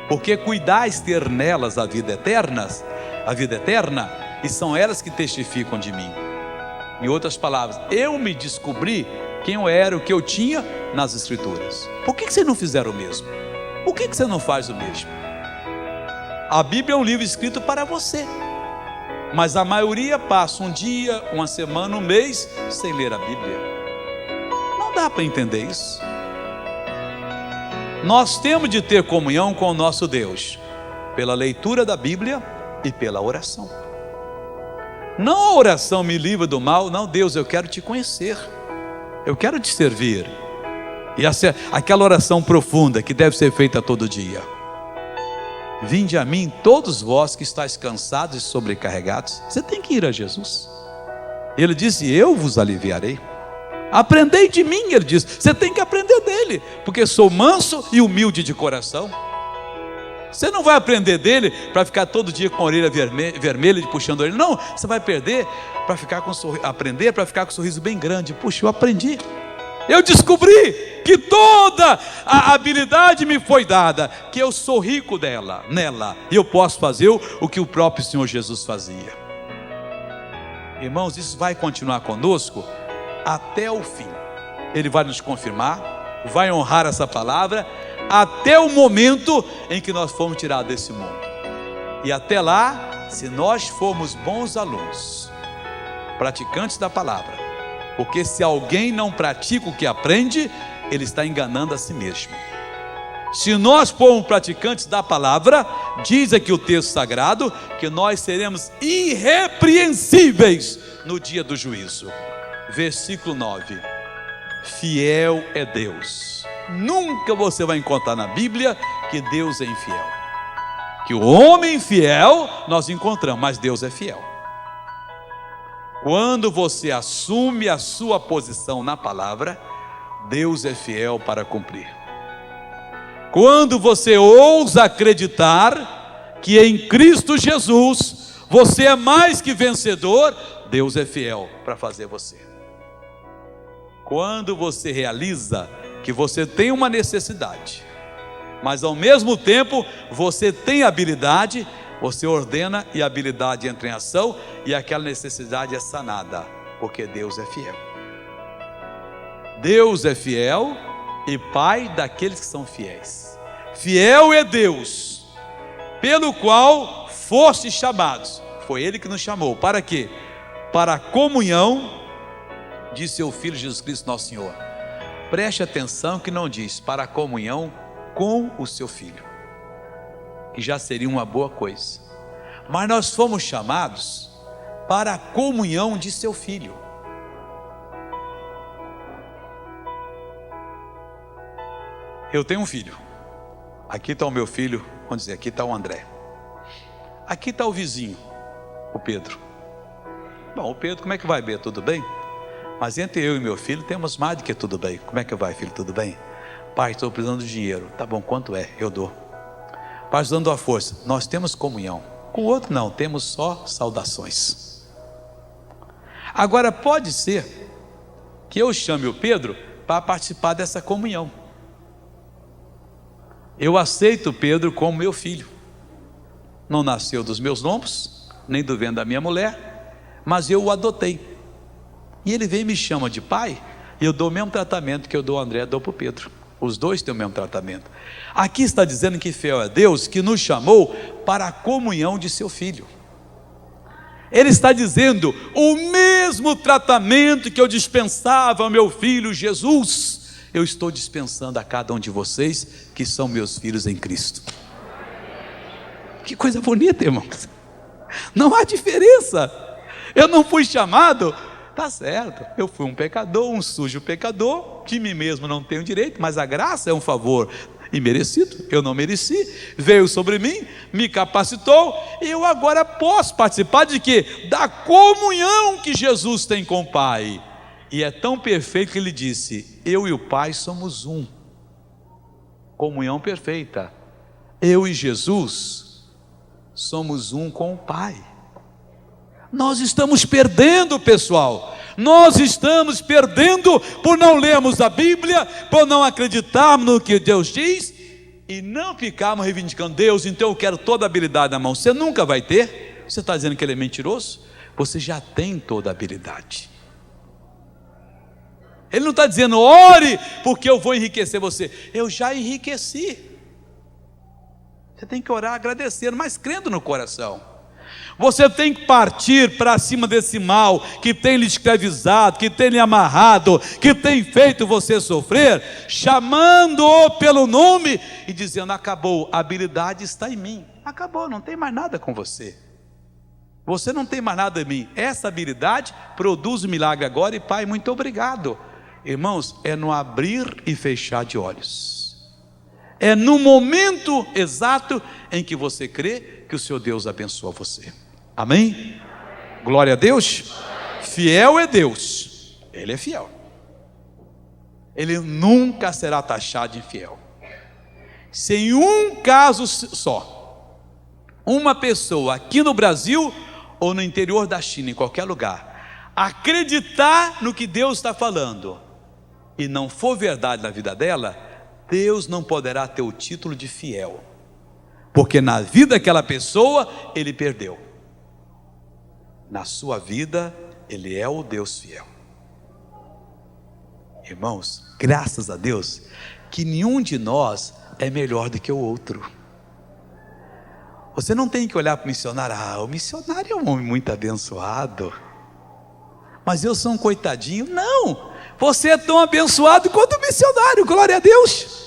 porque cuidais ter nelas a vida eterna, e são elas que testificam de mim. Em outras palavras, eu me descobri quem eu era, o que eu tinha nas Escrituras. Por que vocês não fizeram o mesmo? Por que você não faz o mesmo? A Bíblia é um livro escrito para você, mas a maioria passa um dia, uma semana, um mês sem ler a Bíblia. Não dá para entender isso. Nós temos de ter comunhão com o nosso Deus pela leitura da Bíblia e pela oração. Não a oração me livra do mal. Não, Deus, eu quero te conhecer, eu quero te servir. E aquela oração profunda que deve ser feita todo dia: vinde a mim todos vós que estáis cansados e sobrecarregados. Você tem que ir a Jesus. Ele disse: eu vos aliviarei. Aprendei de mim, ele diz. Você tem que aprender dele, porque sou manso e humilde de coração. Você não vai aprender dele para ficar todo dia com a orelha vermelha e puxando a orelha. Não, você vai aprender para ficar com um sorriso bem grande. Puxa, eu aprendi, eu descobri que toda a habilidade me foi dada, que eu sou rico nela, e eu posso fazer o que o próprio Senhor Jesus fazia. Irmãos, isso vai continuar conosco até o fim. Ele vai nos confirmar, vai honrar essa palavra até o momento em que nós formos tirados desse mundo. E até lá, se nós formos bons alunos, praticantes da palavra, porque se alguém não pratica o que aprende, ele está enganando a si mesmo. Se nós formos praticantes da palavra, diz aqui o texto sagrado, que nós seremos irrepreensíveis no dia do juízo. Versículo 9: fiel é Deus. Nunca você vai encontrar na Bíblia que Deus é infiel. Que o homem infiel nós encontramos, mas Deus é fiel. Quando você assume a sua posição na palavra, Deus é fiel para cumprir. Quando você ousa acreditar que em Cristo Jesus você é mais que vencedor, Deus é fiel para fazer você. Quando você realiza que você tem uma necessidade, mas ao mesmo tempo você tem habilidade, você ordena e a habilidade entra em ação, e aquela necessidade é sanada, porque Deus é fiel. Deus é fiel e Pai daqueles que são fiéis. Fiel é Deus, pelo qual fostes chamados. Foi Ele que nos chamou. Para quê? Para a comunhão de seu Filho Jesus Cristo nosso Senhor. Preste atenção que não diz para a comunhão com o seu Filho, que já seria uma boa coisa. Mas nós fomos chamados para a comunhão de seu Filho. Eu tenho um filho. Aqui está o meu filho, vamos dizer, aqui está o André. Aqui está o vizinho, o Pedro. Bom, o Pedro, como é que vai, Bê? Tudo bem? Mas entre eu e meu filho temos mais do que tudo bem. Como é que vai, filho? Tudo bem? Pai, estou precisando de dinheiro. Tá bom, quanto é? Eu dou. Pai, precisando da força. Nós temos comunhão. Com o outro não, temos só saudações. Agora pode ser que eu chame o Pedro para participar dessa comunhão. Eu aceito o Pedro como meu filho. Não nasceu dos meus lombos, nem do ventre da minha mulher, mas eu o adotei. E ele vem e me chama de pai, e eu dou o mesmo tratamento que eu dou ao André, dou para o Pedro. Os dois têm o mesmo tratamento. Aqui está dizendo que fiel é Deus, que nos chamou para a comunhão de seu Filho. Ele está dizendo: o mesmo tratamento que eu dispensava ao meu filho Jesus, eu estou dispensando a cada um de vocês que são meus filhos em Cristo. Que coisa bonita, irmãos. Não há diferença. Eu não fui chamado, tá certo, eu fui um pecador, um sujo pecador, de mim mesmo não tenho direito, mas a graça é um favor imerecido, eu não mereci, veio sobre mim, me capacitou, e eu agora posso participar de quê? Da comunhão que Jesus tem com o Pai. E é tão perfeito que ele disse: eu e o Pai somos um. Comunhão perfeita. Eu e Jesus somos um com o Pai. Nós estamos perdendo, pessoal. Nós estamos perdendo por não lermos a Bíblia, por não acreditarmos no que Deus diz e não ficarmos reivindicando: Deus, então eu quero toda a habilidade na mão. Você nunca vai ter. Você está dizendo que ele é mentiroso? Você já tem toda a habilidade. Ele não está dizendo: ore porque eu vou enriquecer você. Eu já enriqueci. Você tem que orar agradecendo, mas crendo no coração. Você tem que partir para cima desse mal que tem lhe escravizado, que tem lhe amarrado, que tem feito você sofrer, chamando-o pelo nome e dizendo: acabou, a habilidade está em mim. Acabou, não tem mais nada com você. Você não tem mais nada em mim. Essa habilidade produz o milagre agora, e Pai, muito obrigado. Irmãos, é no abrir e fechar de olhos. É no momento exato em que você crê que o seu Deus abençoa você. Amém? Glória a Deus. Fiel é Deus. Ele é fiel. Ele nunca será taxado de infiel. Se em um caso só, uma pessoa aqui no Brasil ou no interior da China, em qualquer lugar, acreditar no que Deus está falando e não for verdade na vida dela, Deus não poderá ter o título de fiel, porque na vida daquela pessoa ele perdeu. Na sua vida ele é o Deus fiel. Irmãos, graças a Deus que nenhum de nós é melhor do que o outro. Você não tem que olhar para o missionário: o missionário é um homem muito abençoado, mas eu sou um coitadinho. Não, você é tão abençoado quanto o missionário. Glória a Deus.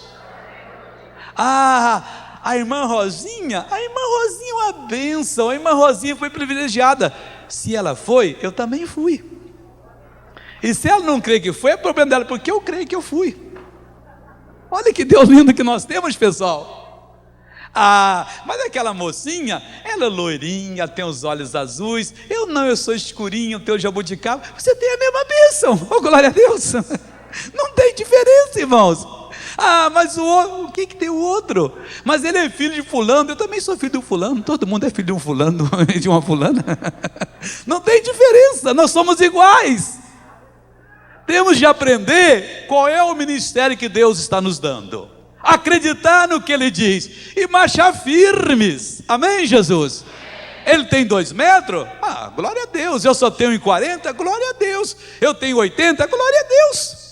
A irmã Rosinha é uma bênção. A irmã Rosinha foi privilegiada. Se ela foi, eu também fui. E se ela não crê que foi, é problema dela, porque eu creio que eu fui. Olha que Deus lindo que nós temos, pessoal. Mas aquela mocinha, ela é loirinha, tem os olhos azuis. Eu sou escurinho, tenho jabuticaba. Você tem a mesma bênção. Oh, glória a Deus. Não tem diferença, irmãos. Mas o que tem o outro? Mas ele é filho de fulano, eu também sou filho de um fulano. Todo mundo é filho de um fulano, de uma fulana. Não tem diferença, nós somos iguais. Temos de aprender qual é o ministério que Deus está nos dando, acreditar no que Ele diz e marchar firmes. Amém, Jesus? Ele tem 2 metros? Glória a Deus. Eu só tenho 1,40? Glória a Deus. Eu tenho 80? Glória a Deus.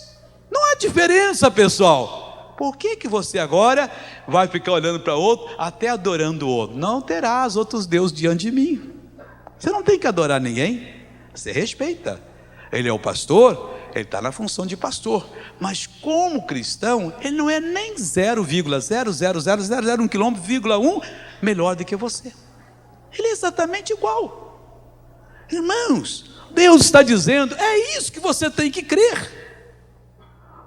Não há diferença, pessoal. Por que você agora vai ficar olhando para outro, até adorando o outro? Não terás outros deuses diante de mim. Você não tem que adorar ninguém. Você respeita. Ele é o pastor, ele está na função de pastor. Mas como cristão, ele não é nem 0,00001 quilômetro,1 melhor do que você. Ele é exatamente igual. Irmãos, Deus está dizendo: é isso que você tem que crer.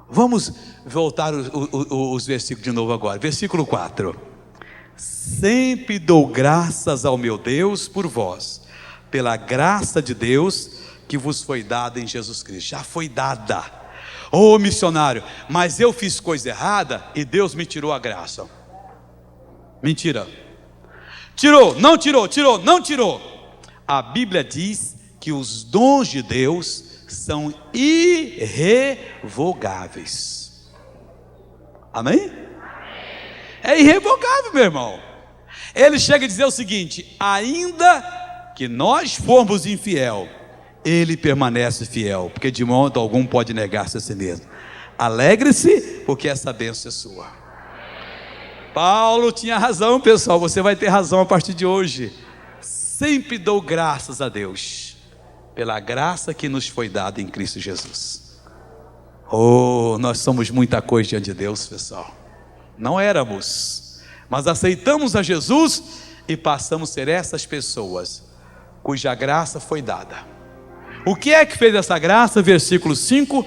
Vamos voltar os versículos de novo agora. Versículo 4: sempre dou graças ao meu Deus por vós, pela graça de Deus que vos foi dada em Jesus Cristo. Já foi dada. Missionário, mas eu fiz coisa errada e Deus me tirou a graça. Mentira. Tirou, não tirou, não tirou. A Bíblia diz que os dons de Deus são irrevogáveis. Amém? É irrevogável, meu irmão. Ele chega a dizer o seguinte: ainda que nós formos infiel, Ele permanece fiel, porque de modo algum pode negar-se a si mesmo. Alegre-se, porque essa bênção é sua. Paulo tinha razão, pessoal. Você vai ter razão a partir de hoje. Sempre dou graças a Deus pela graça que nos foi dada em Cristo Jesus. Oh, nós somos muita coisa diante de Deus, pessoal. Não éramos, mas aceitamos a Jesus e passamos a ser essas pessoas cuja graça foi dada. O que é que fez essa graça? Versículo 5: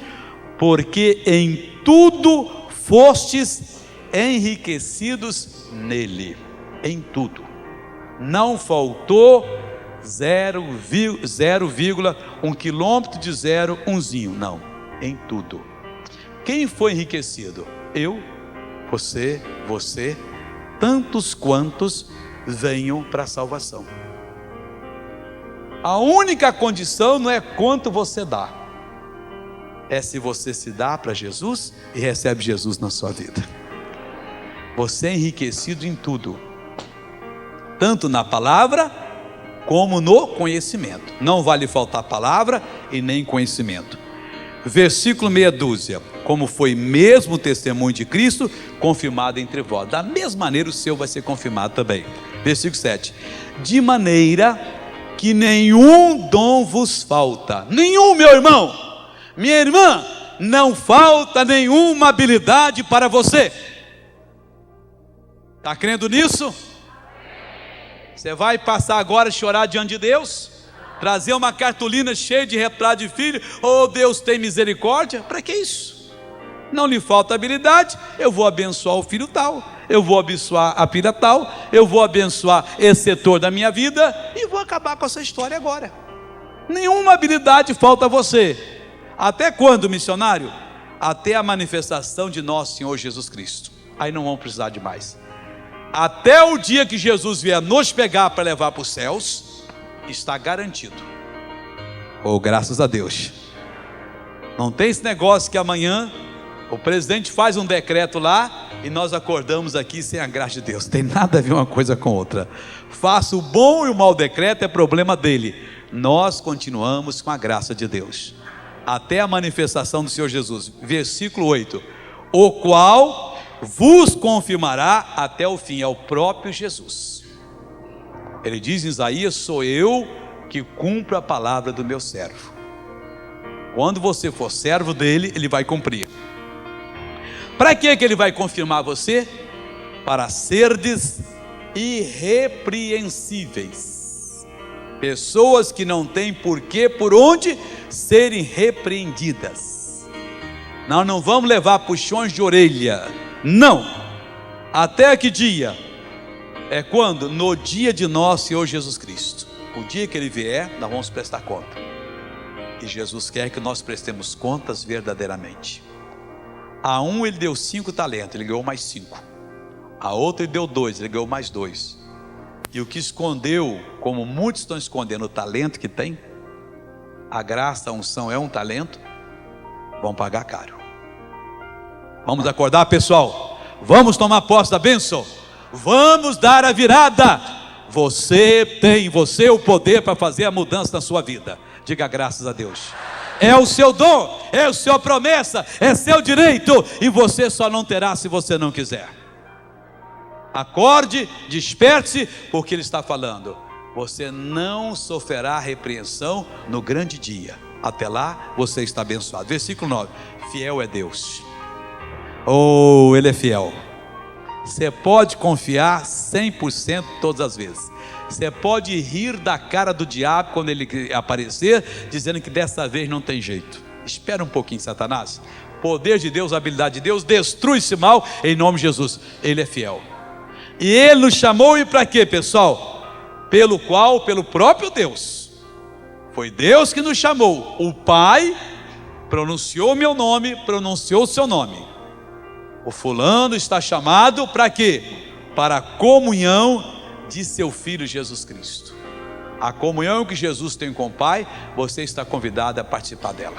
porque em tudo fostes enriquecidos nele. Em tudo. Não faltou 0,1 quilômetro de zero, umzinho. Não, em tudo. Quem foi enriquecido? Eu, você, tantos quantos venham para a salvação. A única condição não é quanto você dá, é se você se dá para Jesus e recebe Jesus na sua vida. Você é enriquecido em tudo, tanto na palavra como no conhecimento. Não vai lhe faltar palavra e nem conhecimento. Versículo meia dúzia: como foi mesmo o testemunho de Cristo confirmado entre vós, da mesma maneira o seu vai ser confirmado também. Versículo 7: de maneira que nenhum dom vos falta. Nenhum, meu irmão, minha irmã, não falta nenhuma habilidade para você. Está crendo nisso? Você vai passar agora a chorar diante de Deus? Trazer uma cartolina cheia de retrato de filho? Oh, Deus tem misericórdia? Para que isso? Não lhe falta habilidade, eu vou abençoar o filho tal, eu vou abençoar a filha tal, eu vou abençoar esse setor da minha vida e vou acabar com essa história agora. Nenhuma habilidade falta a você. Até quando, missionário? Até a manifestação de nosso Senhor Jesus Cristo. Aí não vamos precisar de mais. Até o dia que Jesus vier nos pegar para levar para os céus, está garantido. Oh, graças a Deus. Não tem esse negócio que amanhã o presidente faz um decreto lá e nós acordamos aqui sem a graça de Deus. Tem nada a ver uma coisa com outra. Faça o bom e o mau decreto, é problema dele. Nós continuamos com a graça de Deus até a manifestação do Senhor Jesus. Versículo 8: o qual vos confirmará até o fim. É o próprio Jesus. Ele diz em Isaías: sou eu que cumpro a palavra do meu servo. Quando você for servo dele, ele vai cumprir. Para que ele vai confirmar você? Para serdes irrepreensíveis. Pessoas que não têm porquê, por onde serem repreendidas. Nós não vamos levar puxões de orelha. Não. Até que dia? É quando? No dia de nosso Senhor Jesus Cristo. O dia que ele vier, nós vamos prestar conta. E Jesus quer que nós prestemos contas verdadeiramente. A um ele deu 5 talentos, ele ganhou mais 5. A outra ele deu 2, ele ganhou mais 2. E o que escondeu, como muitos estão escondendo o talento que tem, a graça, a unção é um talento, vão pagar caro. Vamos acordar, pessoal? Vamos tomar posse da bênção? Vamos dar a virada. Você tem o poder para fazer a mudança na sua vida. Diga graças a Deus. É o seu dom, é a sua promessa, é seu direito, e você só não terá se você não quiser. Acorde, desperte-se, porque ele está falando: você não sofrerá repreensão no grande dia. Até lá você está abençoado. Versículo 9: fiel é Deus. Oh, ele é fiel. Você pode confiar 100% todas as vezes. Você pode rir da cara do diabo quando ele aparecer, dizendo que dessa vez não tem jeito. Espera um pouquinho, Satanás. Poder de Deus, habilidade de Deus, destrui esse mal em nome de Jesus. Ele é fiel. E ele nos chamou, e para quê, pessoal? Pelo próprio Deus. Foi Deus que nos chamou. O Pai pronunciou meu nome, pronunciou o seu nome. O fulano está chamado para quê? Para a comunhão de seu Filho Jesus Cristo. A comunhão que Jesus tem com o Pai, você está convidado a participar dela.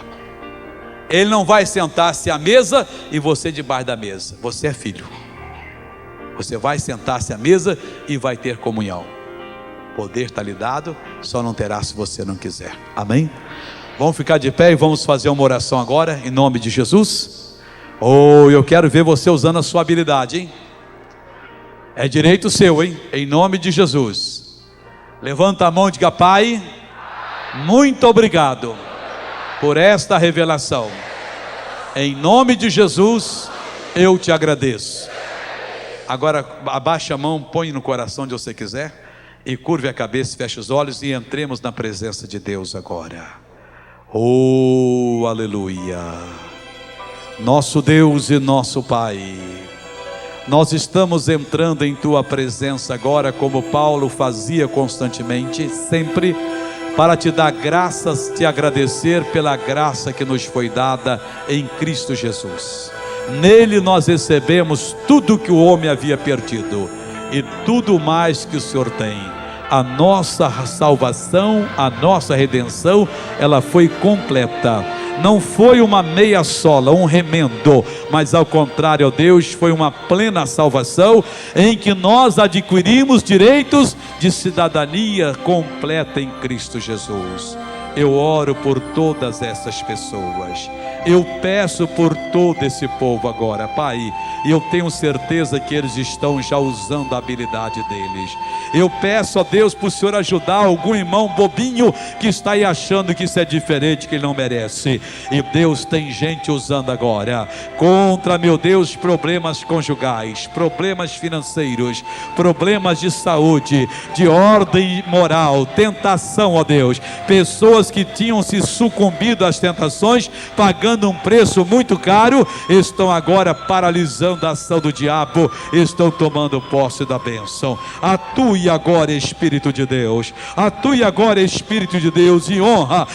Ele não vai sentar-se à mesa e você debaixo da mesa. Você é filho. Você vai sentar-se à mesa e vai ter comunhão. O poder está lhe dado, só não terá se você não quiser. Amém? Vamos ficar de pé e vamos fazer uma oração agora, em nome de Jesus. Oh, eu quero ver você usando a sua habilidade, hein? É direito seu, hein? Em nome de Jesus. Levanta a mão e diga: Pai, muito obrigado por esta revelação. Em nome de Jesus, eu te agradeço. Agora abaixa a mão, põe no coração onde você quiser, e curve a cabeça, feche os olhos e entremos na presença de Deus agora. Oh, aleluia. Nosso Deus e nosso Pai, nós estamos entrando em Tua presença agora, como Paulo fazia constantemente, sempre, para Te dar graças, Te agradecer pela graça que nos foi dada em Cristo Jesus. Nele nós recebemos tudo que o homem havia perdido, e tudo mais que o Senhor tem. A nossa salvação, a nossa redenção, ela foi completa. Não foi uma meia sola, um remendo, mas ao contrário, Deus, foi uma plena salvação, em que nós adquirimos direitos de cidadania completa em Cristo Jesus. Eu oro por todas essas pessoas, eu peço por todo esse povo agora, Pai, e eu tenho certeza que eles estão já usando a habilidade deles. Eu peço a Deus para o Senhor ajudar algum irmão bobinho que está aí achando que isso é diferente, que ele não merece. E Deus tem gente usando agora contra, meu Deus, problemas conjugais, problemas financeiros, problemas de saúde, de ordem moral, tentação, ó Deus. Pessoas que tinham se sucumbido às tentações, pagando um preço muito caro, estão agora paralisando a ação do diabo, estão tomando posse da bênção. Atue agora, Espírito de Deus, atue agora, Espírito de Deus, e honra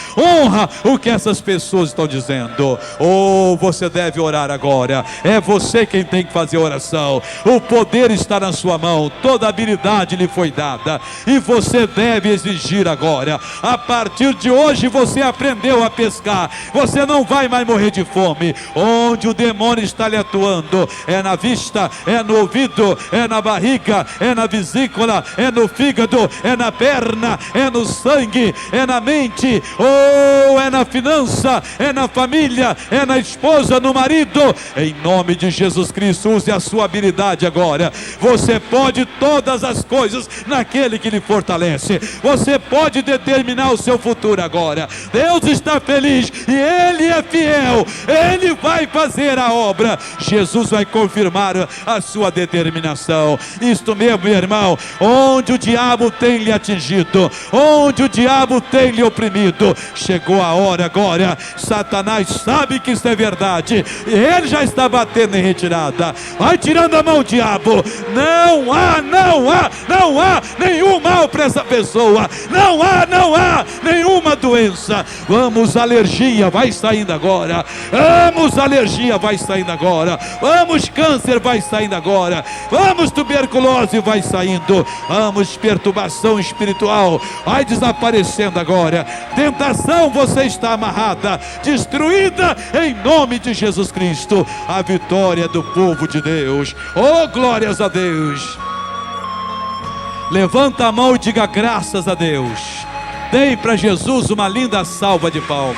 o que essas pessoas estão dizendo. Oh, você deve orar agora, é você quem tem que fazer a oração. O poder está na sua mão, toda a habilidade lhe foi dada, e você deve exigir agora. A partir de hoje você aprendeu a pescar, você não vai mais morrer de fome. Onde o demônio está lhe atuando, é na vista, é no ouvido, é na barriga, é na vesícula, é no fígado, é na perna, é no sangue, é na mente, ou é na finança, é na família, é na esposa, no marido. Em nome de Jesus Cristo, use a sua habilidade agora. Você pode todas as coisas naquele que lhe fortalece. Você pode determinar o seu futuro agora. Deus está feliz e Ele é fiel, Ele vai fazer a obra. Jesus vai confirmar a sua determinação. Isto mesmo, meu irmão, onde o diabo tem lhe atingido, onde o diabo tem lhe oprimido, chegou a hora agora. Satanás sabe que isso é verdade, e ele já está batendo em retirada. Vai tirando a mão, diabo. Não há nenhum mal para essa pessoa, não há nenhuma doença. Vamos, alergia, vai saindo agora. Vamos, alergia, vai saindo agora. Vamos, câncer, vai saindo agora. Vamos, tuberculose, vai saindo. Vamos, perturbação espiritual, vai desaparecendo agora. Tentação, você está amarrada, destruída em nome de Jesus Cristo. A vitória do povo de Deus. Oh, glórias a Deus. Levanta a mão e diga graças a Deus. Dê para Jesus uma linda salva de palmas.